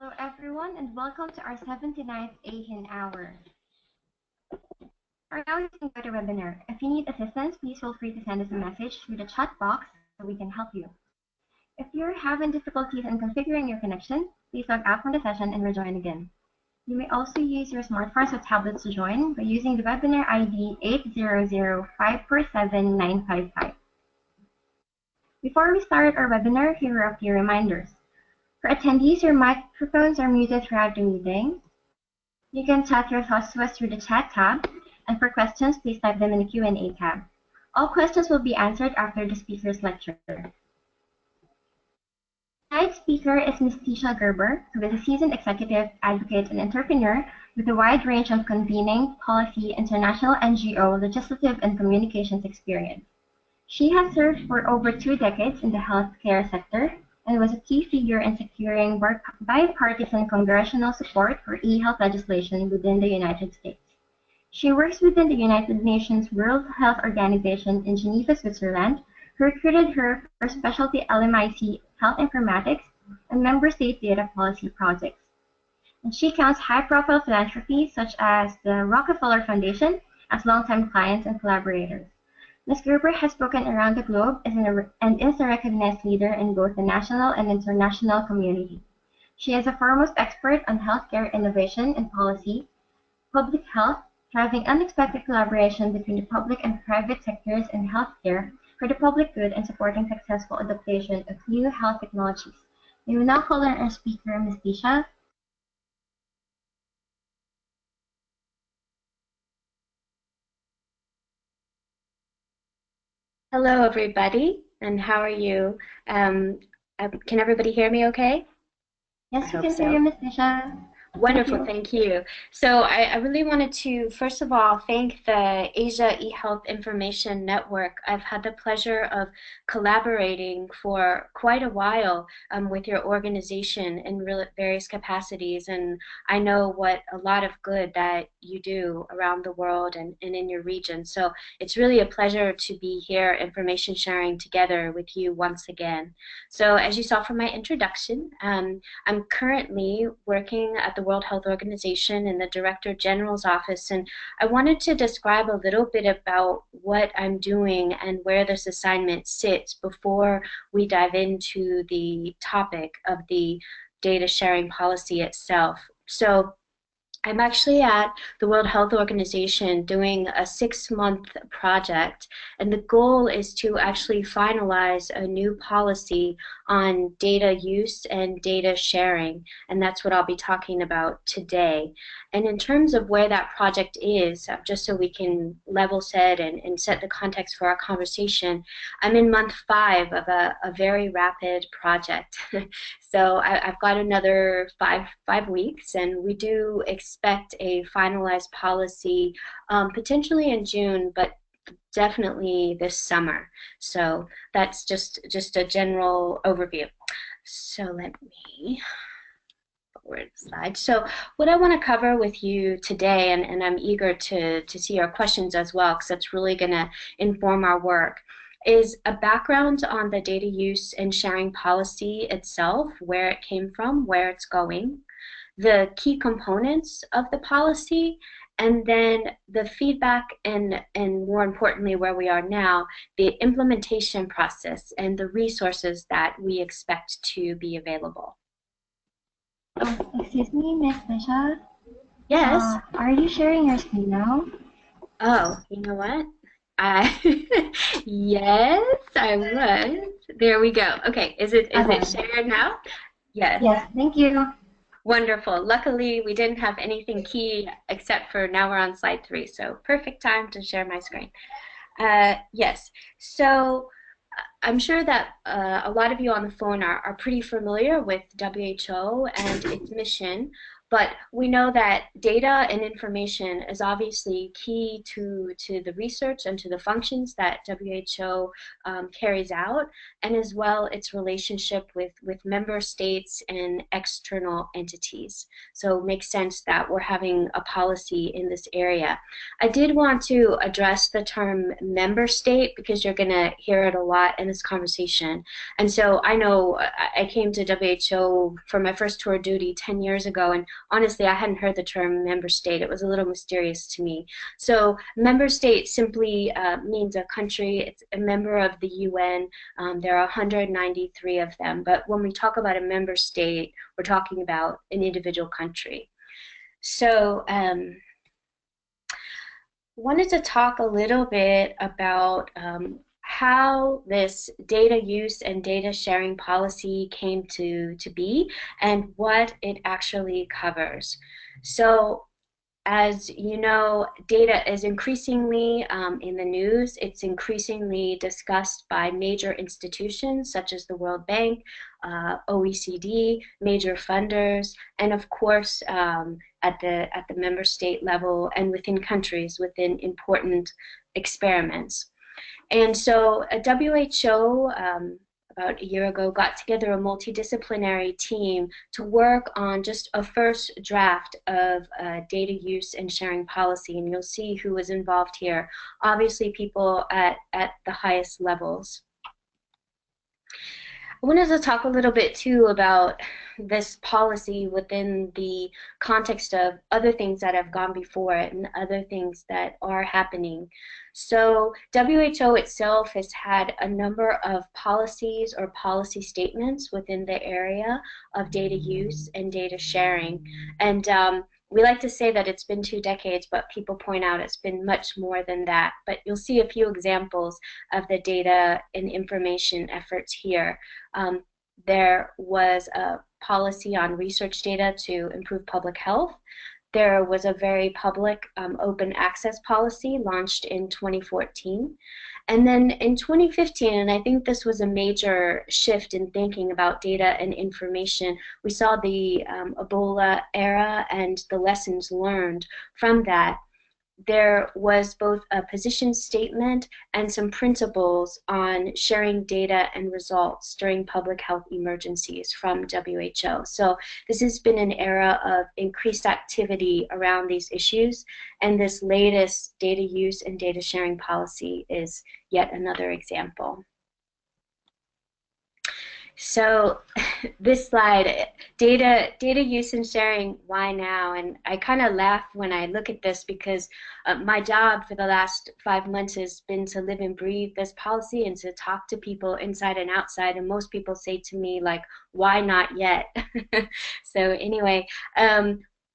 Hello everyone and welcome to our 79th AeHIN hour. Our now is a webinar. If you need assistance, please feel free to send us a message through the chat box so we can help you. If you're having difficulties in configuring your connection, please log out from the session and rejoin again. You may also use your smartphones or tablets to join by using the webinar ID 800547955. Before we start our webinar, here are a few reminders. For attendees, your microphones are muted throughout the meeting. You can chat your thoughts to us through the chat tab, and for questions, please type them in the Q&A tab. All questions will be answered after the speaker's lecture. Tonight's speaker is Ms. Tisha Gerber, who is a seasoned executive, advocate, and entrepreneur with a wide range of convening, policy, international NGO, legislative, and communications experience. She has served for over 2 decades in the healthcare sector and was a key figure in securing bipartisan congressional support for e-health legislation within the United States. She works within the United Nations World Health Organization in Geneva, Switzerland, who recruited her for specialty LMIC health informatics and member state data policy projects. And she counts high-profile philanthropies such as the Rockefeller Foundation as longtime clients and collaborators. Ms. Gerber has spoken around the globe and is a recognized leader in both the national and international community. She is a foremost expert on healthcare innovation and policy, public health, driving unexpected collaboration between the public and private sectors in healthcare for the public good and supporting successful adaptation of new health technologies. We will now call on our speaker, Ms. Tisha. Hello, everybody, and how are you? Can everybody hear me okay? Yes, we can hear you, Ms. Tisha. Wonderful, thank you. So I really wanted to, first of all, thank the Asia eHealth Information Network. I've had the pleasure of collaborating for quite a while with your organization in various capacities, and I know what a lot of good that you do around the world and in your region. So it's really a pleasure to be here information sharing together with you once again. So as you saw from my introduction, I'm currently working at the World Health Organization in the Director General's office, and I wanted to describe a little bit about what I'm doing and where this assignment sits before we dive into the topic of the data sharing policy itself. So I'm actually at the World Health Organization doing a 6-month project, and the goal is to actually finalize a new policy on data use and data sharing, and that's what I'll be talking about today. And in terms of where that project is, just so we can level set and set the context for our conversation, I'm in month 5 of a very rapid project. So I've got another five weeks, and we do expect a finalized policy potentially in June, but definitely this summer. So that's just a general overview. So let me forward slide. So what I want to cover with you today, and I'm eager to see your questions as well, because that's really going to inform our work, is a background on the data use and sharing policy itself, where it came from, where it's going, the key components of the policy, and then the feedback and more importantly where we are now, the implementation process and the resources that we expect to be available. Excuse me, Ms. Tisha? Yes? Are you sharing your screen now? Oh, you know what? Yes, I was. There we go. Okay, is it shared now? Yes. Yes, thank you. Wonderful. Luckily, we didn't have anything key except for now we're on slide 3, so perfect time to share my screen. Yes, so I'm sure that a lot of you on the phone are pretty familiar with WHO and its mission, But we know that data and information is obviously key to the research and to the functions that WHO carries out, and as well its relationship with member states and external entities. So it makes sense that we're having a policy in this area. I did want to address the term member state because you're going to hear it a lot in this conversation. And so I know I came to WHO for my first tour of duty 10 years ago, and honestly, I hadn't heard the term member state. It was a little mysterious to me. So member state simply means a country. It's a member of the UN. There are 193 of them. But when we talk about a member state, we're talking about an individual country. So wanted to talk a little bit about how this data use and data sharing policy came to be and what it actually covers. So as you know, data is increasingly in the news. It's increasingly discussed by major institutions such as the World Bank, OECD, major funders, and of course at the member state level and within countries within important experiments. And so WHO about a year ago got together a multidisciplinary team to work on just a first draft of data use and sharing policy, and you'll see who was involved here. Obviously people at the highest levels. I wanted to talk a little bit too about this policy within the context of other things that have gone before it and other things that are happening. So WHO itself has had a number of policies or policy statements within the area of data use and data sharing. And we like to say that it's been 2 decades, but people point out it's been much more than that. But you'll see a few examples of the data and information efforts here. There was a policy on research data to improve public health. There was a very public open access policy launched in 2014. And then in 2015, and I think this was a major shift in thinking about data and information, we saw the Ebola era and the lessons learned from that. There was both a position statement and some principles on sharing data and results during public health emergencies from WHO. So this has been an era of increased activity around these issues, and this latest data use and data sharing policy is yet another example. So this slide, data use and sharing, why now? And I kind of laugh when I look at this because my job for the last 5 months has been to live and breathe this policy and to talk to people inside and outside. And most people say to me, like, why not yet? So anyway,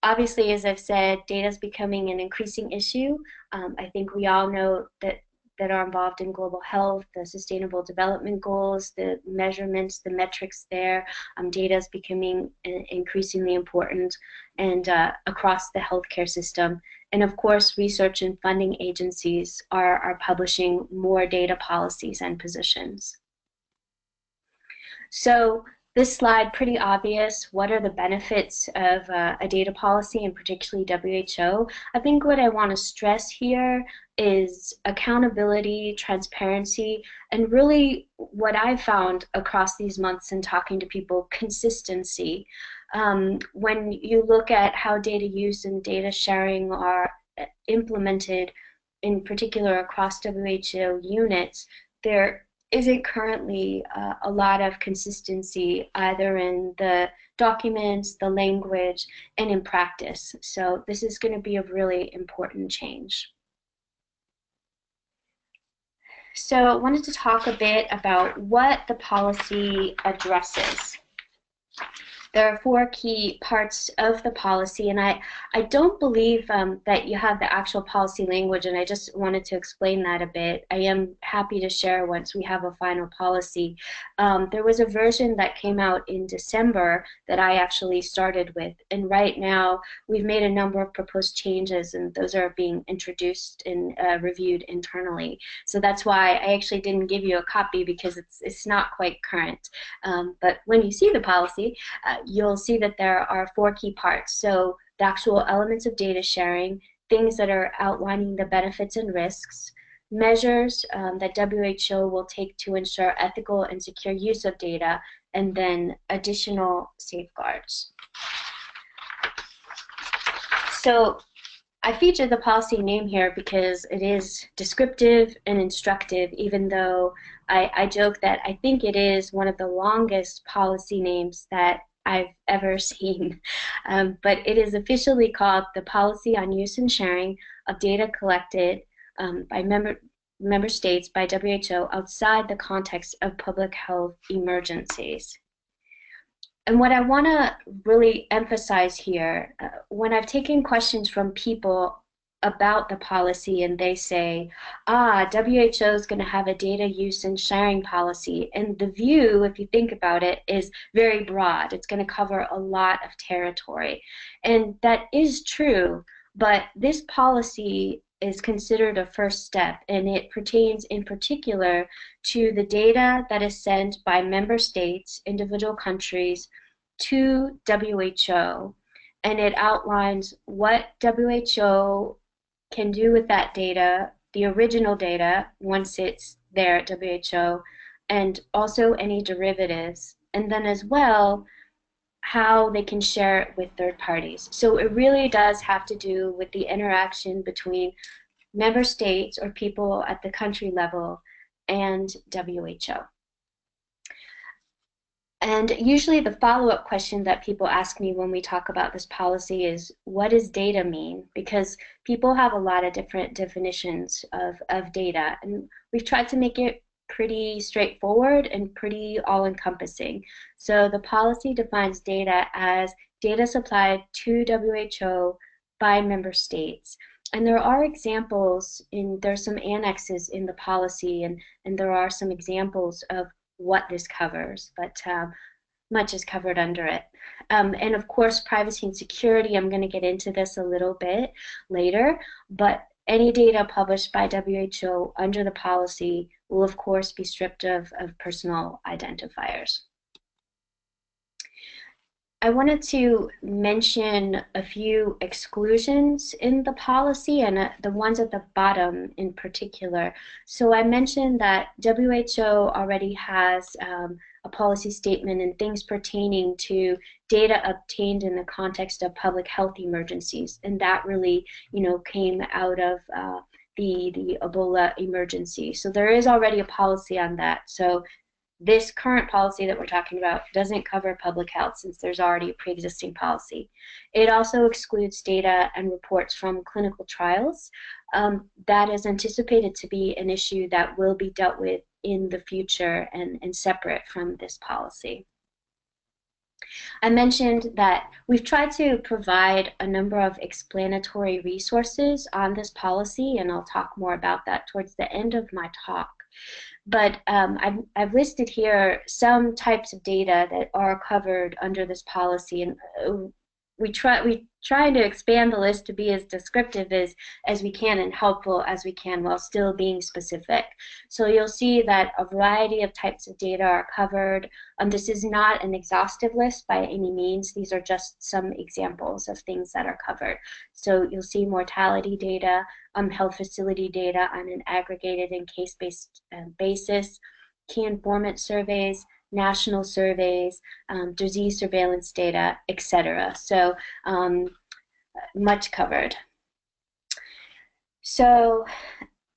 obviously, as I've said, data is becoming an increasing issue. I think we all know that are involved in global health, the Sustainable Development Goals, the measurements, the metrics there. Data is becoming increasingly important and across the healthcare system. And of course, research and funding agencies are publishing more data policies and positions. So this slide, pretty obvious. What are the benefits of a data policy, and particularly WHO? I think what I want to stress here is accountability, transparency, and really what I've found across these months in talking to people, consistency. When you look at how data use and data sharing are implemented, in particular across WHO units, there isn't currently a lot of consistency either in the documents, the language, and in practice. So this is going to be a really important change. So I wanted to talk a bit about what the policy addresses. There are 4 key parts of the policy, and I don't believe that you have the actual policy language, and I just wanted to explain that a bit. I am happy to share once we have a final policy. There was a version that came out in December that I actually started with, and right now we've made a number of proposed changes, and those are being introduced and reviewed internally. So that's why I actually didn't give you a copy, because it's not quite current. But when you see the policy, you'll see that there are 4 key parts. So the actual elements of data sharing, things that are outlining the benefits and risks, measures that WHO will take to ensure ethical and secure use of data, and then additional safeguards. So I featured the policy name here because it is descriptive and instructive, even though I joke that I think it is one of the longest policy names that I've ever seen. But it is officially called the Policy on Use and Sharing of Data Collected by member states by WHO outside the context of public health emergencies. And what I want to really emphasize here, when I've taken questions from people about the policy and they say, WHO is going to have a data use and sharing policy, and the view, if you think about it, is very broad. It's going to cover a lot of territory. And that is true, but this policy is considered a first step, and it pertains in particular to the data that is sent by member states, individual countries, to WHO, and it outlines what WHO can do with that data, the original data, once it's there at WHO, and also any derivatives, and then as well, how they can share it with third parties. So it really does have to do with the interaction between member states or people at the country level and WHO. And usually the follow-up question that people ask me when we talk about this policy is, what does data mean? Because people have a lot of different definitions of data, and we've tried to make it pretty straightforward and pretty all-encompassing. So the policy defines data as data supplied to WHO by member states. And there are examples, there's some annexes in the policy, and there are some examples of what this covers, but much is covered under it. And of course, privacy and security, I'm going to get into this a little bit later, but any data published by WHO under the policy will of course be stripped of personal identifiers. I wanted to mention a few exclusions in the policy, and the ones at the bottom in particular. So I mentioned that WHO already has a policy statement and things pertaining to data obtained in the context of public health emergencies, and that really, came out of the Ebola emergency. So there is already a policy on that. So this current policy that we're talking about doesn't cover public health, since there's already a pre-existing policy. It also excludes data and reports from clinical trials. That is anticipated to be an issue that will be dealt with in the future and separate from this policy. I mentioned that we've tried to provide a number of explanatory resources on this policy, and I'll talk more about that towards the end of my talk. But I've listed here some types of data that are covered under this policy, and we try to expand the list to be as descriptive as we can and helpful as we can while still being specific. So you'll see that a variety of types of data are covered. This is not an exhaustive list by any means. These are just some examples of things that are covered. So you'll see mortality data, health facility data on an aggregated and case-based basis, key informant surveys, national surveys, disease surveillance data, etc. So much covered. So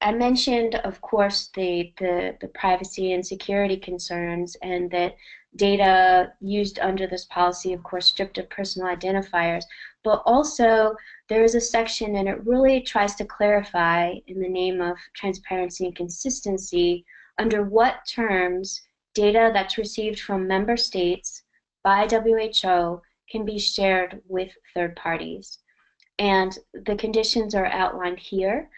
I mentioned, of course, the privacy and security concerns, and that data used under this policy, of course, stripped of personal identifiers, but also there is a section, and it really tries to clarify, in the name of transparency and consistency, under what terms data that's received from member states by WHO can be shared with third parties. And the conditions are outlined here.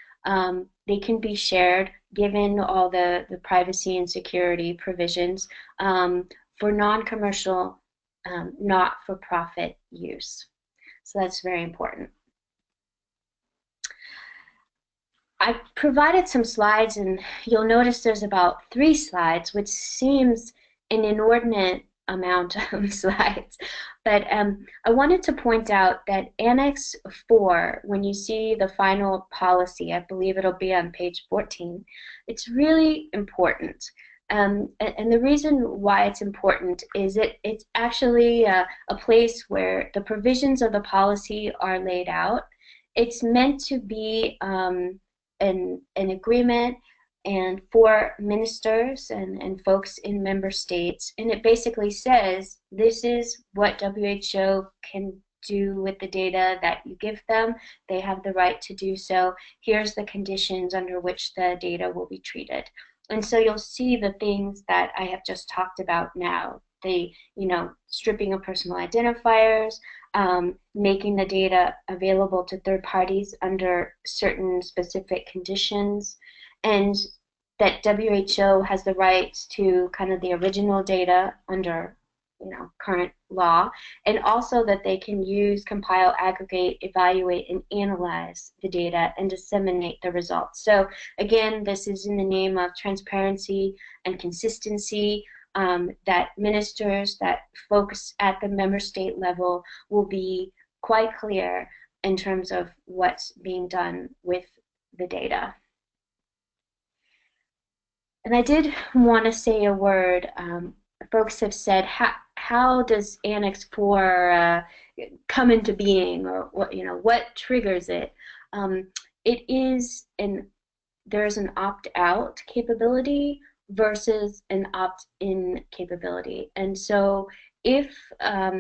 They can be shared, given all the privacy and security provisions, for non-commercial, not-for-profit use. So that's very important. I provided some slides, and you'll notice there's about 3 slides, which seems an inordinate amount of slides. But I wanted to point out that Annex 4, when you see the final policy, I believe it'll be on page 14, it's really important. And the reason why it's important is it's actually a place where the provisions of the policy are laid out. It's meant to be an agreement and for ministers and folks in member states, and it basically says this is what WHO can do with the data that you give them. They have the right to do so. Here's the conditions under which the data will be treated. And so you'll see the things that I have just talked about now. The, stripping of personal identifiers, making the data available to third parties under certain specific conditions, and that WHO has the rights to kind of the original data under current law, and also that they can use, compile, aggregate, evaluate, and analyze the data and disseminate the results. So again, this is in the name of transparency and consistency, that ministers, that folks at the member state level will be quite clear in terms of what's being done with the data. And I did want to say a word. Folks have said, how does Annex IV come into being, or what triggers it? There's an opt-out capability versus an opt-in capability. And so if a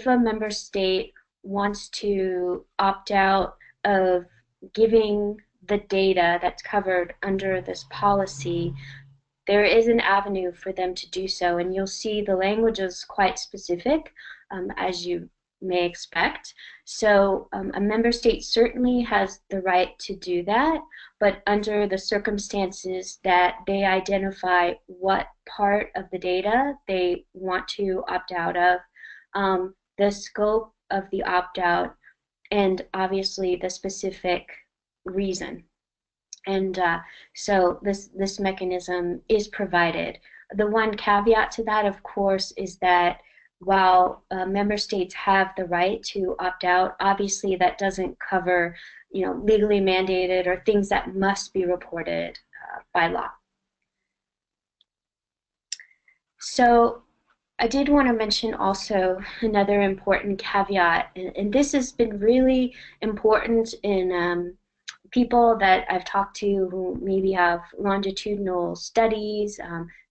member state wants to opt out of giving the data that's covered under this policy, there is an avenue for them to do so, and you'll see the language is quite specific, as you may expect. So a member state certainly has the right to do that, but under the circumstances that they identify what part of the data they want to opt out of, the scope of the opt-out, and obviously the specific reason. And so this mechanism is provided. The one caveat to that, of course, is that while member states have the right to opt out, obviously that doesn't cover, legally mandated or things that must be reported by law. So I did want to mention also another important caveat, and this has been really important in people that I've talked to who maybe have longitudinal studies,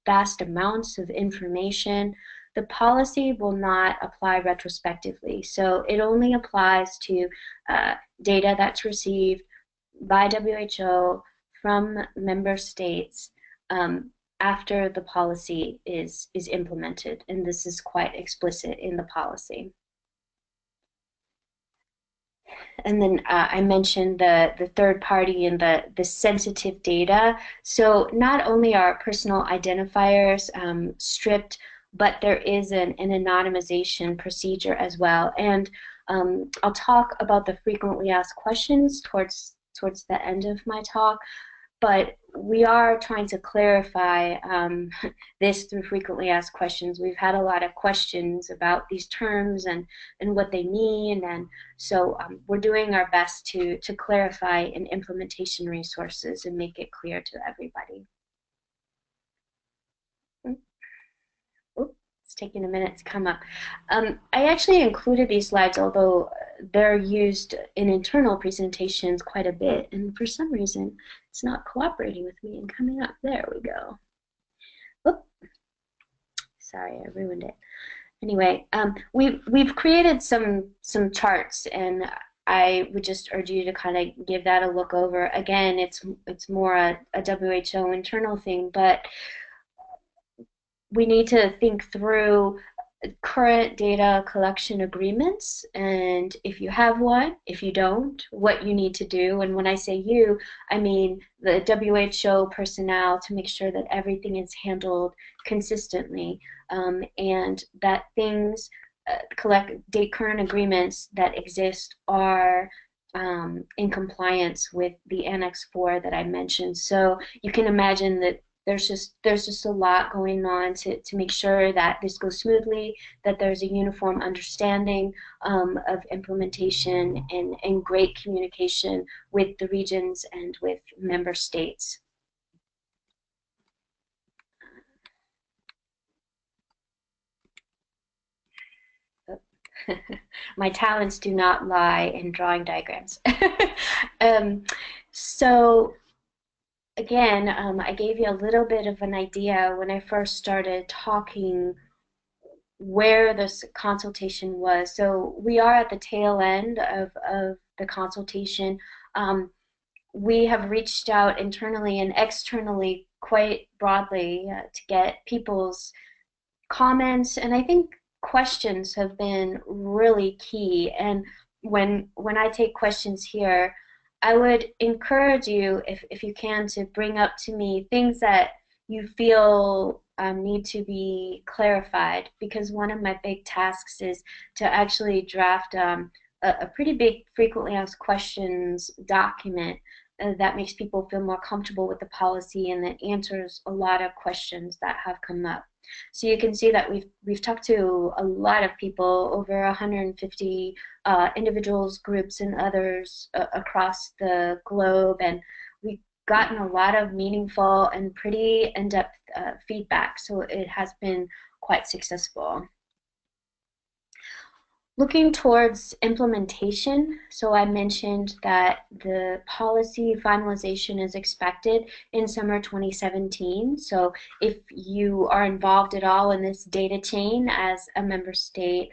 vast amounts of information. The policy will not apply retrospectively. So it only applies to data that's received by WHO from member states after the policy is implemented. And this is quite explicit in the policy. And then I mentioned the third party and the sensitive data. So not only are personal identifiers stripped, but there is an anonymization procedure as well. And I'll talk about the frequently asked questions towards the end of my talk. But we are trying to clarify this through frequently asked questions. We've had a lot of questions about these terms and what they mean, and so we're doing our best to clarify in implementation resources and make it clear to everybody. It's taking a minute to come up. I actually included these slides, although they're used in internal presentations quite a bit, and for some reason it's not cooperating with me and coming up. There we go. Oop. Sorry, I ruined it. Anyway, we've created some charts, and I would just urge you to kind of give that a look over. Again, it's more a WHO internal thing, but we need to think through current data collection agreements, and if you have one, if you don't, what you need to do. And when I say you, I mean the WHO personnel, to make sure that everything is handled consistently, and that things, current agreements that exist are in compliance with the Annex IV that I mentioned. So you can imagine that there's just a lot going on to make sure that this goes smoothly, that there's a uniform understanding of implementation and great communication with the regions and with member states. My talents do not lie in drawing diagrams. So again, I gave you a little bit of an idea when I first started talking where this consultation was. So we are at the tail end of the consultation. We have reached out internally and externally quite broadly to get people's comments, and I think questions have been really key. And when I take questions here, I would encourage you, if you can, to bring up to me things that you feel need to be clarified, because one of my big tasks is to actually draft a pretty big frequently asked questions document that makes people feel more comfortable with the policy and that answers a lot of questions that have come up. So you can see that we've talked to a lot of people, over 150 individuals, groups, and others across the globe, and we've gotten a lot of meaningful and pretty in-depth feedback. So it has been quite successful. Looking towards implementation, so I mentioned that the policy finalization is expected in summer 2017. So if you are involved at all in this data chain as a member state,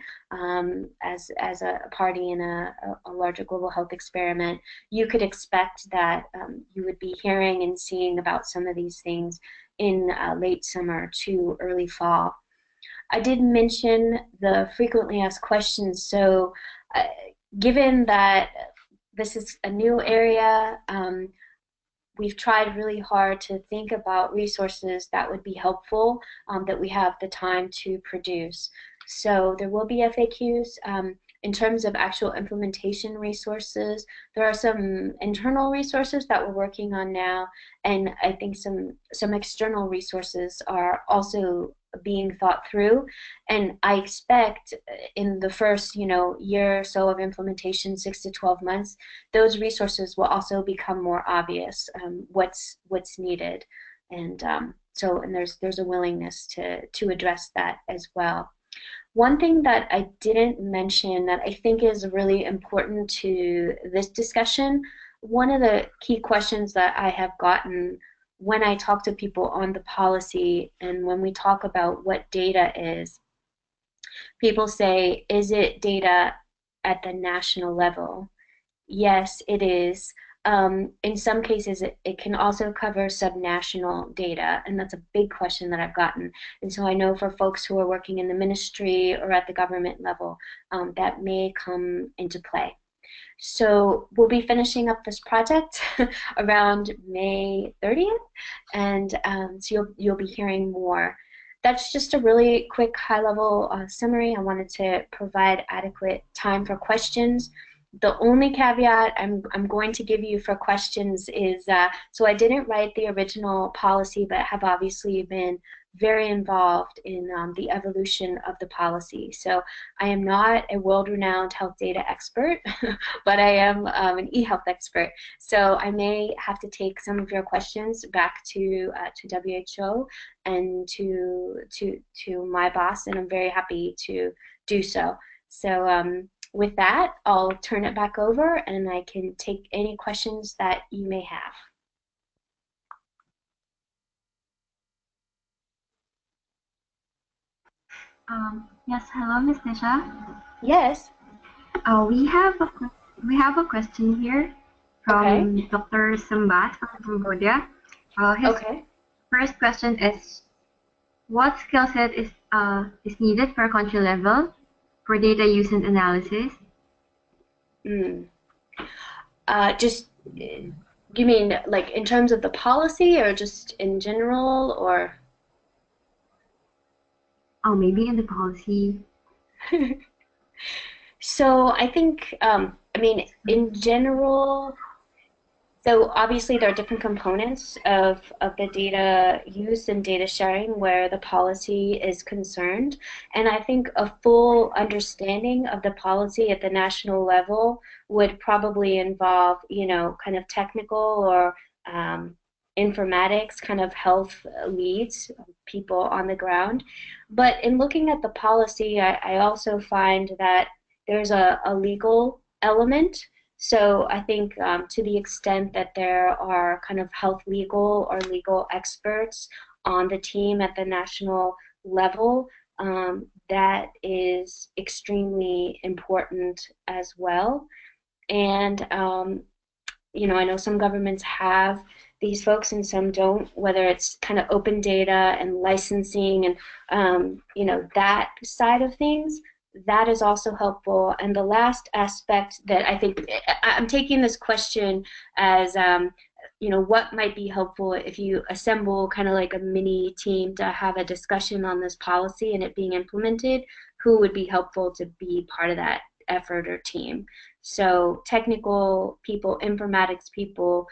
as a party in a larger global health experiment, you could expect that you would be hearing and seeing about some of these things in late summer to early fall. I did mention the frequently asked questions, so given that this is a new area, we've tried really hard to think about resources that would be helpful, that we have the time to produce. So there will be FAQs. In terms of actual implementation resources, there are some internal resources that we're working on now, and I think some external resources are also being thought through. And I expect in the first year or so of implementation, 6 to 12 months, those resources will also become more obvious, what's needed, and there's a willingness to address that as well. One thing that I didn't mention that I think is really important to this discussion, one of the key questions that I have gotten when I talk to people on the policy and when we talk about what data is, people say, is it data at the national level? Yes, it is. In some cases, it can also cover subnational data, and that's a big question that I've gotten. And so I know for folks who are working in the ministry or at the government level, that may come into play. So we'll be finishing up this project around May 30th, and so you'll be hearing more. That's just a really quick high-level summary. I wanted to provide adequate time for questions. The only caveat I'm going to give you for questions is, so I didn't write the original policy, but have obviously been very involved in the evolution of the policy. So I am not a world-renowned health data expert, but I am an e-health expert. So I may have to take some of your questions back to WHO and to my boss, and I'm very happy to do so. So with that, I'll turn it back over, and I can take any questions that you may have. Yes, hello, Ms. Nisha. Yes. We have a question here from Dr. Sambat from Cambodia. His first question is, what skill set is needed for country level for data use and analysis? Just, you mean like in terms of the policy, or just in general, or? Oh, maybe in the policy. So I think, I mean, in general, So obviously there are different components of the data use and data sharing where the policy is concerned. And I think a full understanding of the policy at the national level would probably involve, kind of technical or um, informatics, kind of health leads, people on the ground. But in looking at the policy, I also find that there's a legal element. So I think to the extent that there are kind of health legal or legal experts on the team at the national level, that is extremely important as well. And I know some governments have these folks and some don't, whether it's kind of open data and licensing and that side of things. That is also helpful. And the last aspect that I think I'm taking this question as what might be helpful if you assemble kind of like a mini team to have a discussion on this policy and it being implemented, who would be helpful to be part of that effort or team. So technical people, informatics people,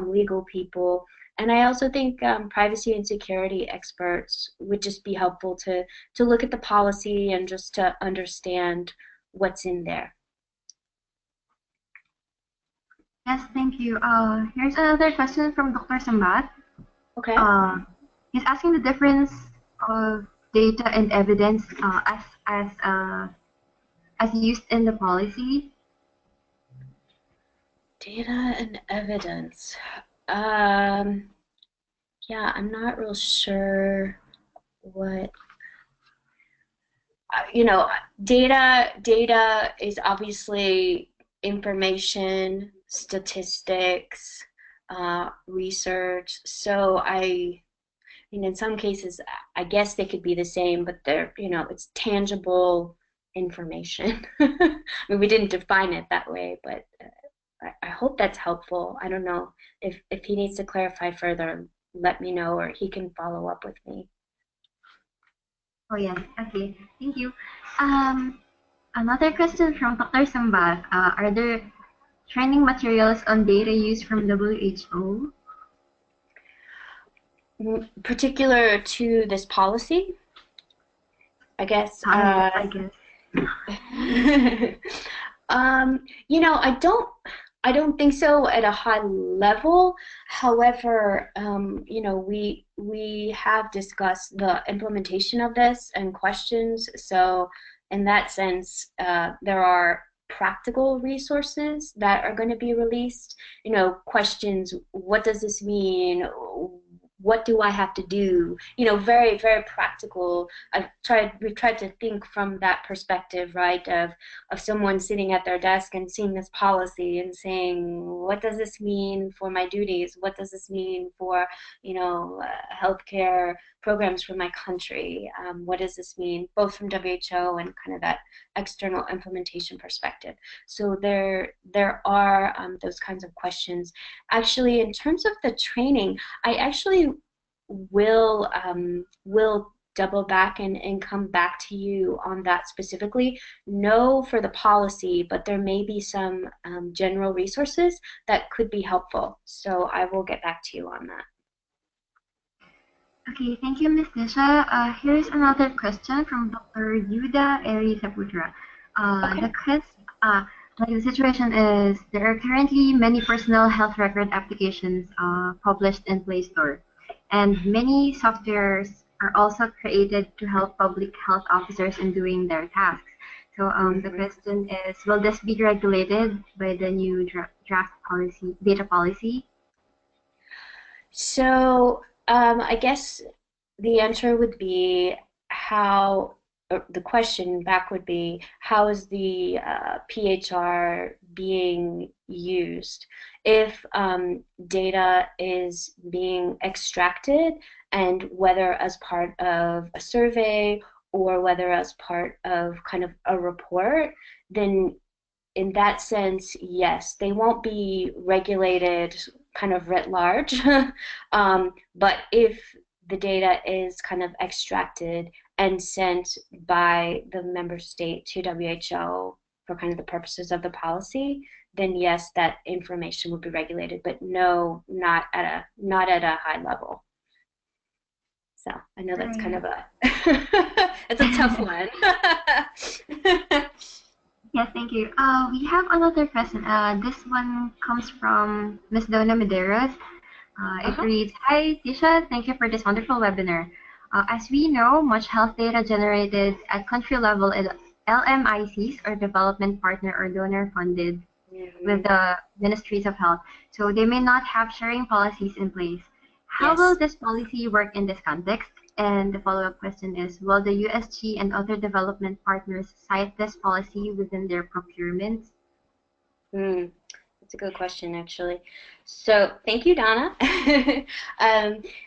legal people, and I also think privacy and security experts would just be helpful to look at the policy and just to understand what's in there. Yes, thank you. Here's another question from Dr. Sambat. Okay. He's asking the difference of data and evidence as used in the policy. Data and evidence. Yeah, I'm not real sure what data is obviously information, statistics, research. So in some cases, I guess they could be the same, but it's tangible information. I mean, we didn't define it that way, but I hope that's helpful. I don't know if he needs to clarify further, let me know, or he can follow up with me. Oh yes, okay, thank you. Another question from Dr. Sambat. Are there training materials on data use from WHO? Particular to this policy, I guess. I guess. I don't think so at a high level. However, we have discussed the implementation of this and questions. So in that sense, there are practical resources that are going to be released. Questions, what does this mean? What do I have to do? Very, very practical. We've tried to think from that perspective, right, of someone sitting at their desk and seeing this policy and saying, what does this mean for my duties? What does this mean for, healthcare programs for my country? What does this mean, both from WHO and kind of that external implementation perspective? So there are those kinds of questions. Actually, in terms of the training, I actually will double back and come back to you on that specifically. No for the policy, but there may be some general resources that could be helpful. So I will get back to you on that. Okay, thank you, Ms. Nisha. Here's another question from Dr. Yuda Eri Saputra. The situation is there are currently many personal health record applications published in Play Store, and many softwares are also created to help public health officers in doing their tasks. So the question is, will this be regulated by the new draft policy, data policy? So I guess the answer would be the question back would be, how is the PHR being used? If data is being extracted, and whether as part of a survey or whether as part of kind of a report, then in that sense, yes, they won't be regulated kind of writ large. But if the data is kind of extracted and sent by the member state to WHO, for kind of the purposes of the policy, then yes, that information would be regulated, but no, not at a high level. So I know that's kind of a it's a tough one. Yes, thank you. We have another question. This one comes from Ms. Donna Medeiros. It reads, Hi, Tisha. Thank you for this wonderful webinar. As we know, much health data generated at country level is LMICs, or development partner or donor funded, with the ministries of health. So they may not have sharing policies in place. How will this policy work in this context? And the follow-up question is, will the USG and other development partners cite this policy within their procurement? That's a good question, actually. So thank you, Donna.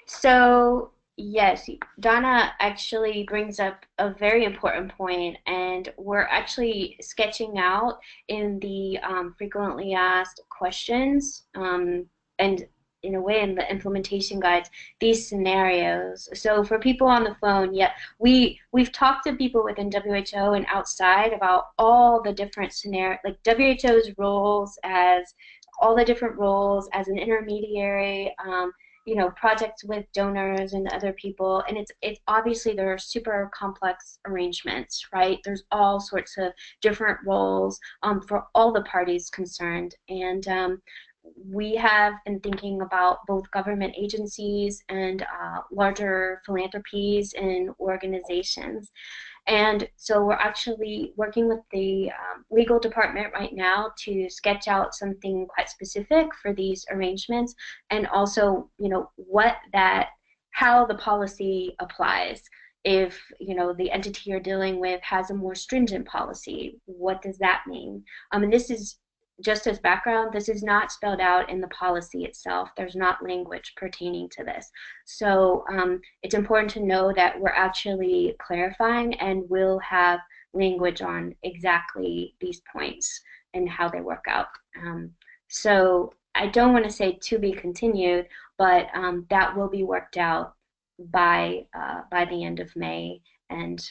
So yes, Donna actually brings up a very important point, and we're actually sketching out in the frequently asked questions and in a way in the implementation guides these scenarios. So for people on the phone, we've talked to people within WHO and outside about all the different scenarios, like WHO's roles as all the different roles as an intermediary, projects with donors and other people, and it's obviously there are super complex arrangements, right? There's all sorts of different roles for all the parties concerned, and we have been thinking about both government agencies and larger philanthropies and organizations. And so we're actually working with the legal department right now to sketch out something quite specific for these arrangements, and also, how the policy applies. If, the entity you're dealing with has a more stringent policy, what does that mean? And this is just as background, this is not spelled out in the policy itself. There's not language pertaining to this. So it's important to know that we're actually clarifying and will have language on exactly these points and how they work out. So I don't want to say to be continued, but that will be worked out by the end of May and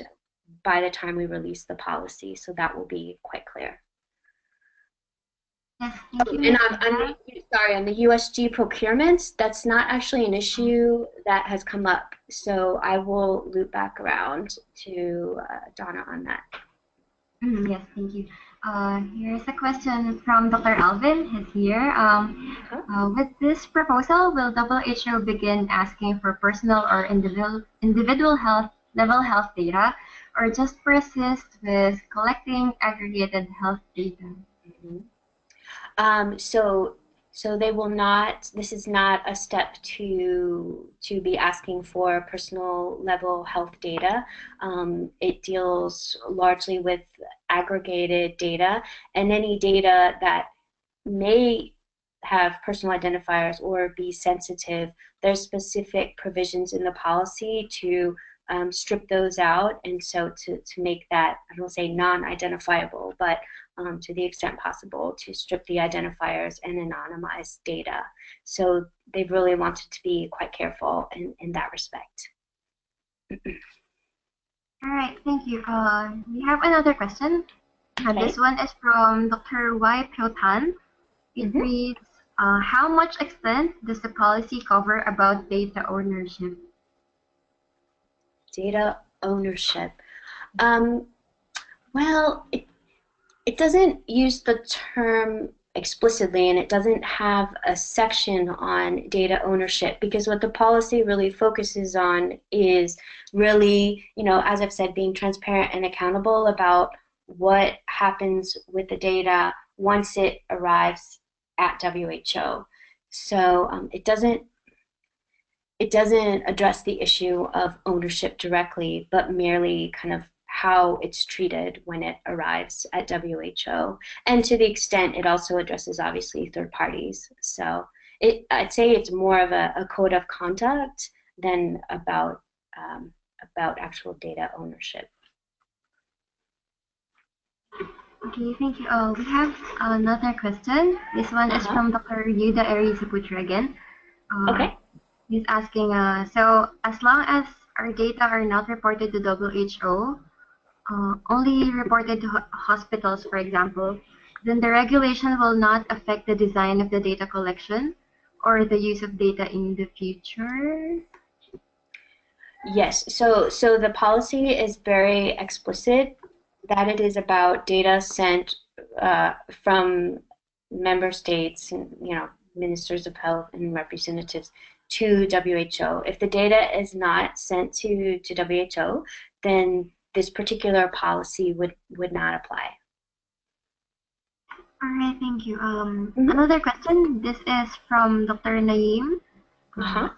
by the time we release the policy. So that will be quite clear. Yes, thank you. And on the USG procurement, that's not actually an issue that has come up. So I will loop back around to Donna on that. Yes, thank you. Here's a question from Dr. Alvin. He's here. With this proposal, will WHO begin asking for personal or individual health level health data, or just persist with collecting aggregated health data? So they will not, this is not a step to be asking for personal level health data. It deals largely with aggregated data, and any data that may have personal identifiers or be sensitive, there's specific provisions in the policy to strip those out, and so to make that, I don't say non-identifiable, but to the extent possible, to strip the identifiers and anonymize data. So they've really wanted to be quite careful in that respect. All right, thank you. We have another question. Okay. This one is from Dr. Y. Pyotan. It reads, how much extent does the policy cover about data ownership? Data ownership. Well, it doesn't use the term explicitly, and it doesn't have a section on data ownership, because what the policy really focuses on is really, as I've said, being transparent and accountable about what happens with the data once it arrives at WHO. So it doesn't address the issue of ownership directly, but merely kind of how it's treated when it arrives at WHO. And to the extent it also addresses, obviously, third parties. So I'd say it's more of a code of conduct than about actual data ownership. Okay, thank you. We have another question. This one is from Dr. Yuda Erizaputra again. Okay. He's asking, so as long as our data are not reported to WHO, only reported to hospitals, for example, then the regulation will not affect the design of the data collection or the use of data in the future? Yes, so the policy is very explicit that it is about data sent from member states and ministers of health and representatives to WHO. If the data is not sent to WHO, then this particular policy would not apply. All right, thank you. Mm-hmm. Another question. This is from Dr. Naeem. Uh-huh.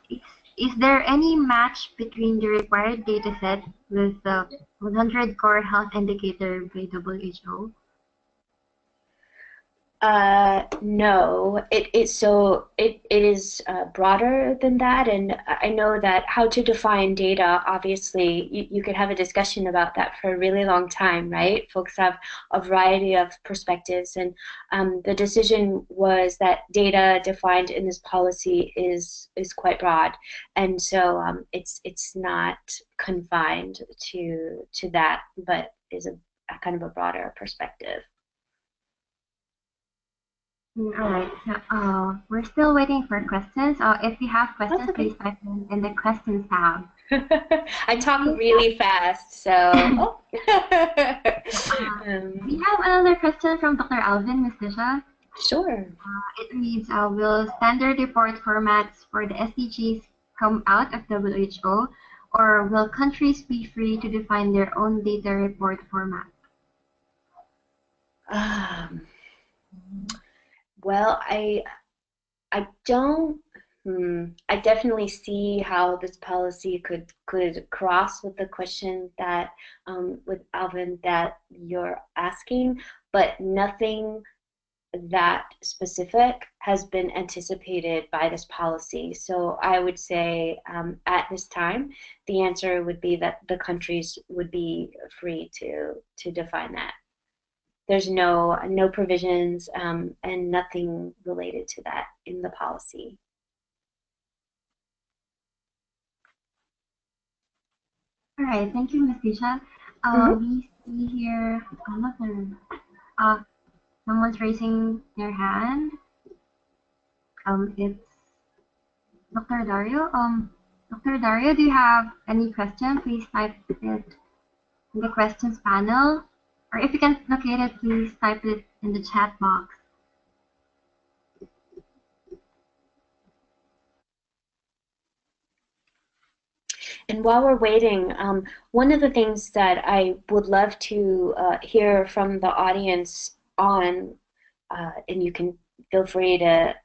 Is there any match between the required data set with the 100 core health indicator by WHO? No, it is broader than that, and I know that how to define data, obviously, you could have a discussion about that for a really long time, right? Folks have a variety of perspectives, and the decision was that data defined in this policy is quite broad, and so it's not confined to that, but is a kind of a broader perspective. All right. So, we're still waiting for questions. If you have questions, That's okay. please type them in the questions tab. I talk really fast, so. We have another question from Dr. Alvin, Ms. Disha. Sure. It reads, will standard report formats for the SDGs come out of WHO, or will countries be free to define their own data report format? Well, I don't. I definitely see how this policy could cross with the question that with Alvin that you're asking, but nothing that specific has been anticipated by this policy. So I would say at this time, the answer would be that the countries would be free to define that. There's no provisions and nothing related to that in the policy. All right, thank you, Ms. Disha. We see here someone's raising their hand. It's Dr. Dario. Dr. Dario, do you have any question? Please type it in the questions panel. Or if you can locate it, please type it in the chat box. And while we're waiting, one of the things that I would love to hear from the audience on, and you can feel free to,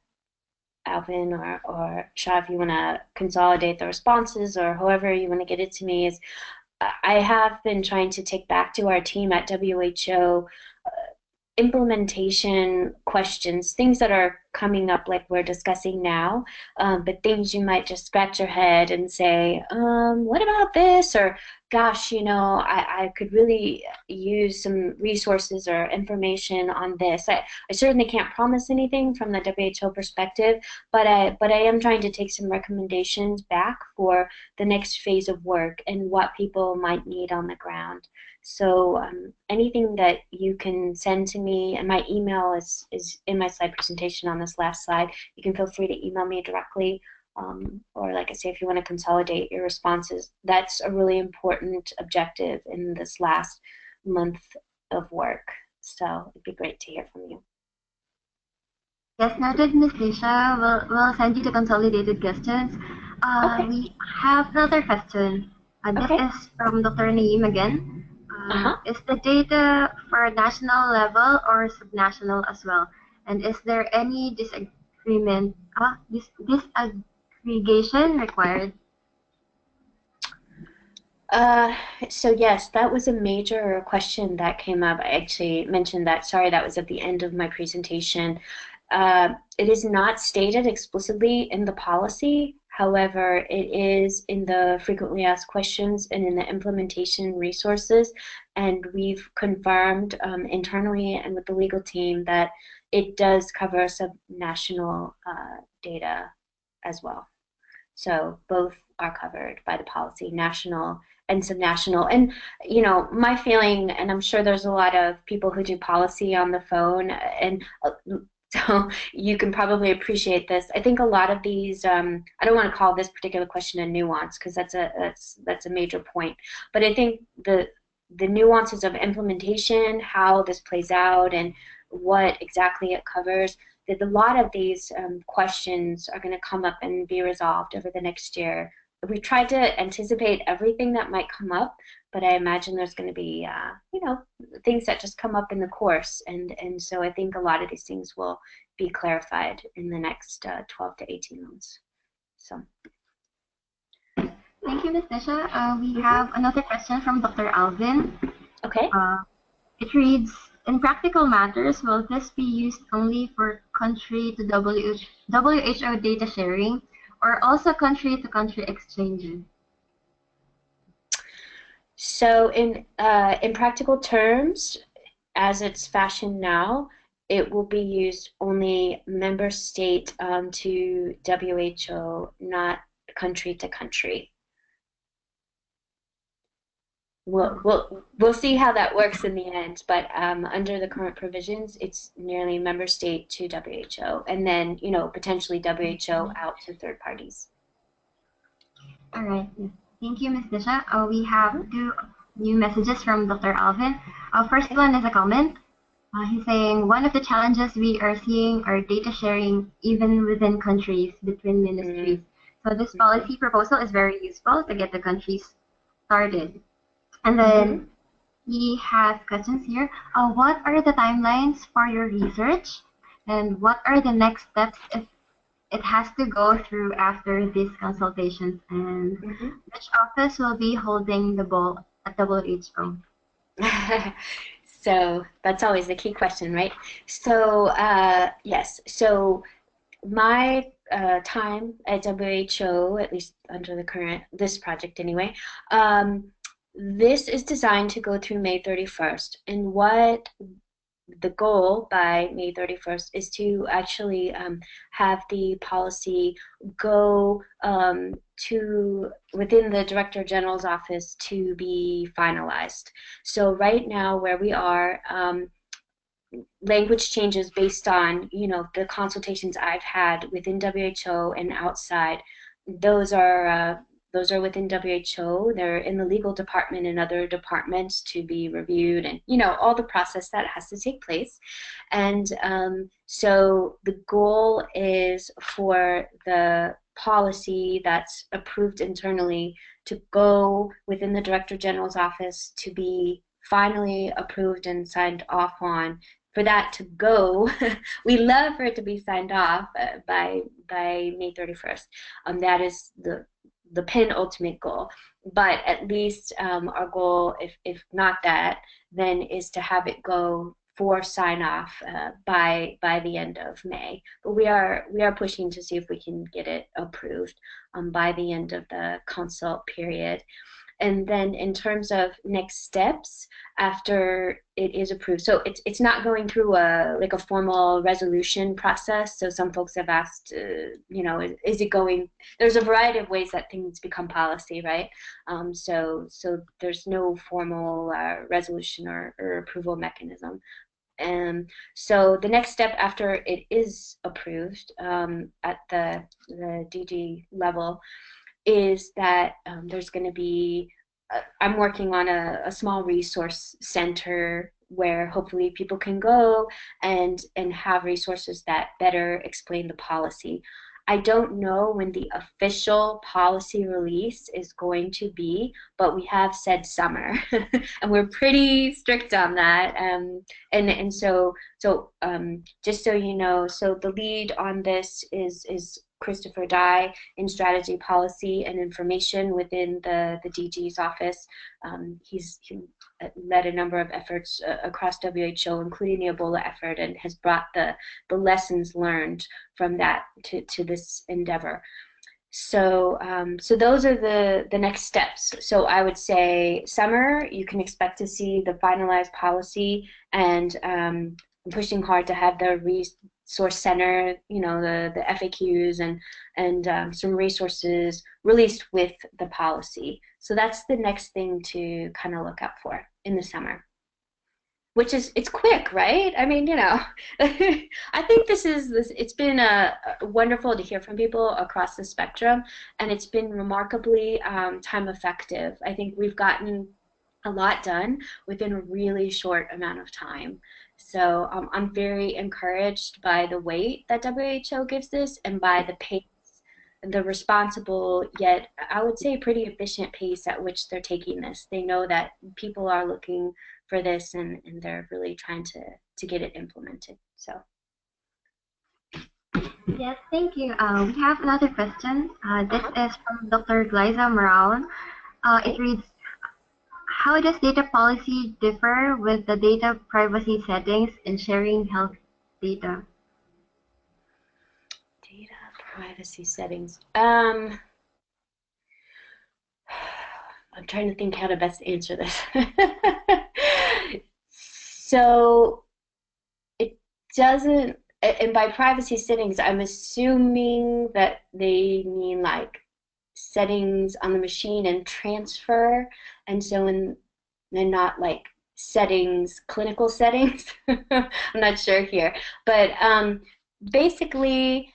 Alvin or Shah, if you want to consolidate the responses or however you want to get it to me, is I have been trying to take back to our team at WHO implementation questions, things that are coming up like we're discussing now, but things you might just scratch your head and say, what about this? Or, gosh, I could really use some resources or information on this. I certainly can't promise anything from the WHO perspective, but I am trying to take some recommendations back for the next phase of work and what people might need on the ground. So anything that you can send to me, and my email is in my slide presentation on this last slide. You can feel free to email me directly, or like I say, if you want to consolidate your responses, that's a really important objective in this last month of work. So it'd be great to hear from you. Yes, noted, Ms. Disha. We'll send you the consolidated questions. Okay. We have another question. This is from Dr. Naeem again. Is the data for national level or subnational as well? And is there any disagreement, disaggregation required? So yes, that was a major question that came up. I actually mentioned that. Sorry, that was at the end of my presentation. It is not stated explicitly in the policy. However, it is in the frequently asked questions and in the implementation resources. And we've confirmed internally and with the legal team that it does cover subnational data as well. So both are covered by the policy, national and subnational. And, my feeling, and I'm sure there's a lot of people who do policy on the phone, and so you can probably appreciate this. I think a lot of these, I don't want to call this particular question a nuance because that's a major point, but I think the nuances of implementation, how this plays out, and what exactly it covers, that a lot of these questions are going to come up and be resolved over the next year. We tried to anticipate everything that might come up, but I imagine there's going to be, things that just come up in the course, and so I think a lot of these things will be clarified in the next 12 to 18 months. So. Thank you, Ms. Nisha. We have another question from Dr. Alvin. Okay. It reads, in practical matters, will this be used only for country to WHO data sharing, or also country-to-country exchanges? So in practical terms, as it's fashioned now, it will be used only member state to WHO, not country to country. We'll see how that works in the end, but under the current provisions, it's nearly member state to WHO, and then potentially WHO out to third parties. All right. Thank you, Ms. Disha. We have 2 new messages from Dr. Alvin. First one is a comment. He's saying one of the challenges we are seeing are data sharing even within countries between ministries. So this policy proposal is very useful to get the countries started. And then he has questions here. What are the timelines for your research? And what are the next steps if it has to go through after these consultations? And which office will be holding the ball at WHO? So that's always the key question, right? So yes, so my time at WHO, at least under this project anyway, this is designed to go through May 31st, and what the goal by May 31st is to actually have the policy go to within the Director General's office to be finalized. So right now where we are, language changes based on the consultations I've had within WHO and outside. Those are within WHO. They're in the legal department and other departments to be reviewed, and all the process that has to take place. And so the goal is for the policy that's approved internally to go within the Director General's office to be finally approved and signed off on. For that to go, we love for it to be signed off by May 31st. That is the penultimate goal, but at least our goal, if not that, then is to have it go for sign off by the end of May. But we are pushing to see if we can get it approved by the end of the consult period. And then in terms of next steps after it is approved, so it's not going through a formal resolution process. So some folks have asked, is it going? There's a variety of ways that things become policy, right? So there's no formal resolution or approval mechanism. And so the next step after it is approved at the DG level is that there's going to be, I'm working on a small resource center where hopefully people can go and have resources that better explain the policy. I don't know when the official policy release is going to be, but we have said summer, and we're pretty strict on that. And so just so you know, so the lead on this is Christopher Dye in strategy, policy, and information within the DG's office. He led a number of efforts across WHO, including the Ebola effort, and has brought the lessons learned from that to this endeavor. So those are the next steps. So I would say summer, you can expect to see the finalized policy, and I'm pushing hard to have the source center, the FAQs and some resources released with the policy. So that's the next thing to kind of look out for in the summer. Which is, it's quick, right? I mean, I think it's been wonderful to hear from people across the spectrum, and it's been remarkably time effective. I think we've gotten a lot done within a really short amount of time. So I'm very encouraged by the weight that WHO gives this and by the pace, the responsible yet I would say pretty efficient pace at which they're taking this. They know that people are looking for this and they're really trying to get it implemented. So. Yes, thank you. We have another question. This is from Dr. Glyza Brown. It reads, how does data policy differ with the data privacy settings in sharing health data? Data privacy settings. I'm trying to think how to best answer this. So it doesn't, and by privacy settings, I'm assuming that they mean like settings on the machine and transfer, and so and not like settings, clinical settings. I'm not sure here, but basically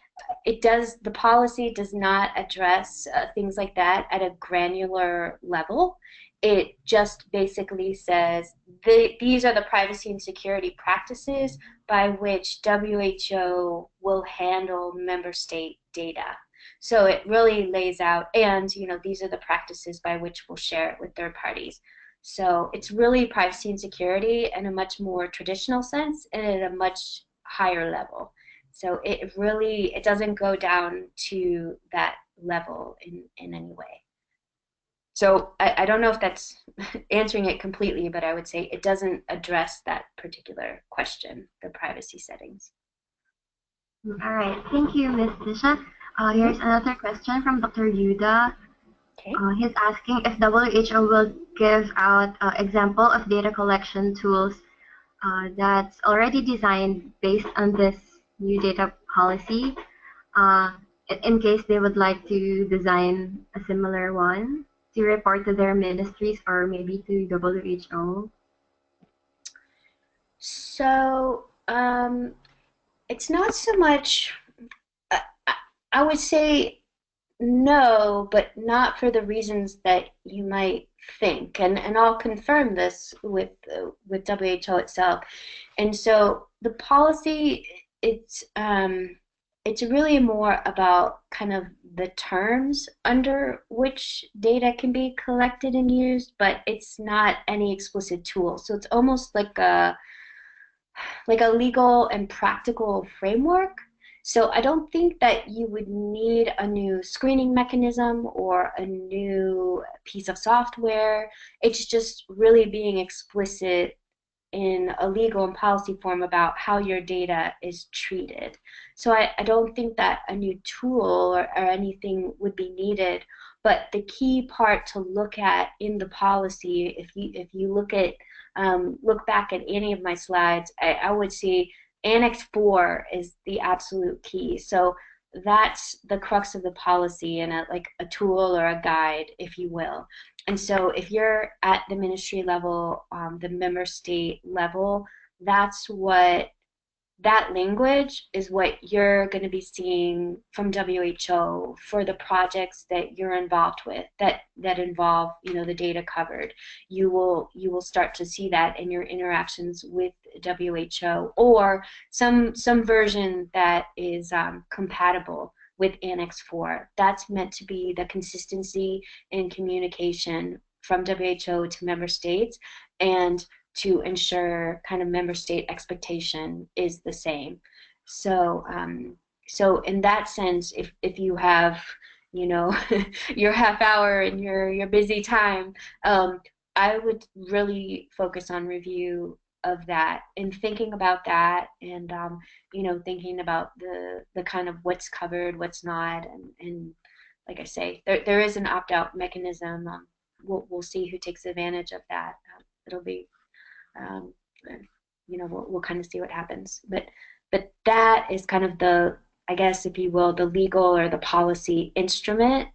the policy does not address things like that at a granular level. It just basically says these are the privacy and security practices by which WHO will handle member state data. So it really lays out, and these are the practices by which we'll share it with third parties. So it's really privacy and security in a much more traditional sense and at a much higher level. So it doesn't go down to that level in any way. So I don't know if that's answering it completely, but I would say it doesn't address that particular question, the privacy settings. All right, thank you, Ms. Tisha. Here's another question from Dr. Yuda. Okay. He's asking if WHO will give out example of data collection tools that's already designed based on this new data policy, in case they would like to design a similar one to report to their ministries or maybe to WHO. So it's not so much, I would say no, but not for the reasons that you might think, and I'll confirm this with WHO itself. And so the policy, it's really more about kind of the terms under which data can be collected and used, but it's not any explicit tool. So it's almost like a legal and practical framework. So I don't think that you would need a new screening mechanism or a new piece of software. It's just really being explicit in a legal and policy form about how your data is treated. So I don't think that a new tool or anything would be needed, but the key part to look at in the policy, if you look back at any of my slides, I would say Annex IV is the absolute key. So that's the crux of the policy and like a tool or a guide, if you will. And so if you're at the ministry level, the member state level, that language is what you're going to be seeing from WHO for the projects that you're involved with that involve the data covered. You will start to see that in your interactions with WHO or some version that is compatible with Annex IV. That's meant to be the consistency in communication from WHO to member states and to ensure kind of member state expectation is the same. So so in that sense, if you have your half hour in your busy time, I would really focus on review of that and thinking about that and thinking about the kind of what's covered, what's not, and like I say, there is an opt-out mechanism. We'll see who takes advantage of that. It'll be we'll kind of see what happens. But But that is kind of the, I guess, if you will, the legal or the policy instrument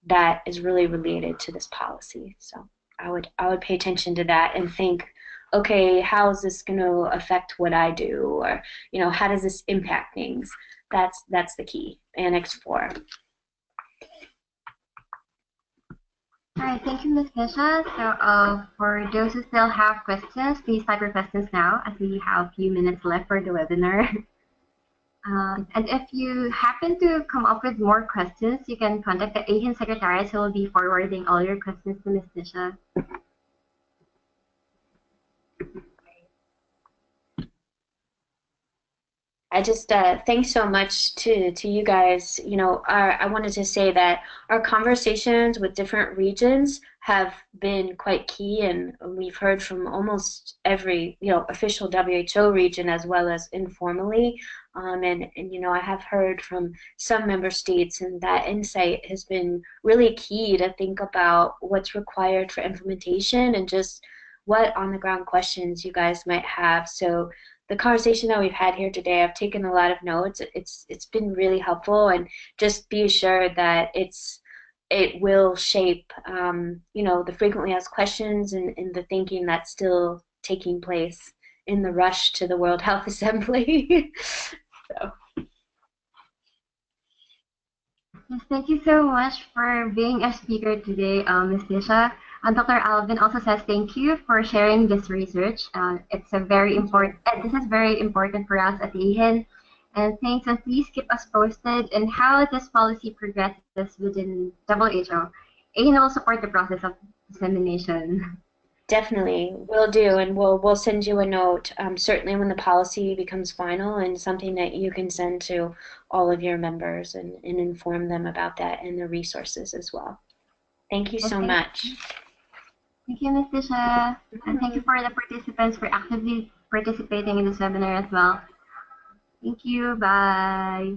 that is really related to this policy. So I would pay attention to that and think, okay, how is this going to affect what I do, or how does this impact things? That's the key. Annex 4. All right, thank you, Ms. Nisha. So for those who still have questions, please type your questions now as we have a few minutes left for the webinar. And if you happen to come up with more questions, you can contact the AeHIN secretariat who will be forwarding all your questions to Ms. Nisha. I just thanks so much to you guys. I wanted to say that our conversations with different regions have been quite key, and we've heard from almost every official WHO region as well as informally. And I have heard from some member states, and that insight has been really key to think about what's required for implementation and just what on the ground questions you guys might have. So the conversation that we've had here today, I've taken a lot of notes. It's been really helpful, and just be assured that it will shape the frequently asked questions and the thinking that's still taking place in the rush to the World Health Assembly. So. Yes, thank you so much for being a speaker today, Ms. Nisha. Dr. Alvin also says thank you for sharing this research. It's a very important. This is very important for us at AeHIN. And thanks, and please keep us posted on how this policy progresses within WHO. AeHIN will support the process of dissemination. Definitely, will do, and we'll send you a note, certainly when the policy becomes final, and something that you can send to all of your members and inform them about that and the resources as well. Thank you so much. Thank you, Ms. Tisha, and thank you for the participants for actively participating in this webinar as well. Thank you. Bye.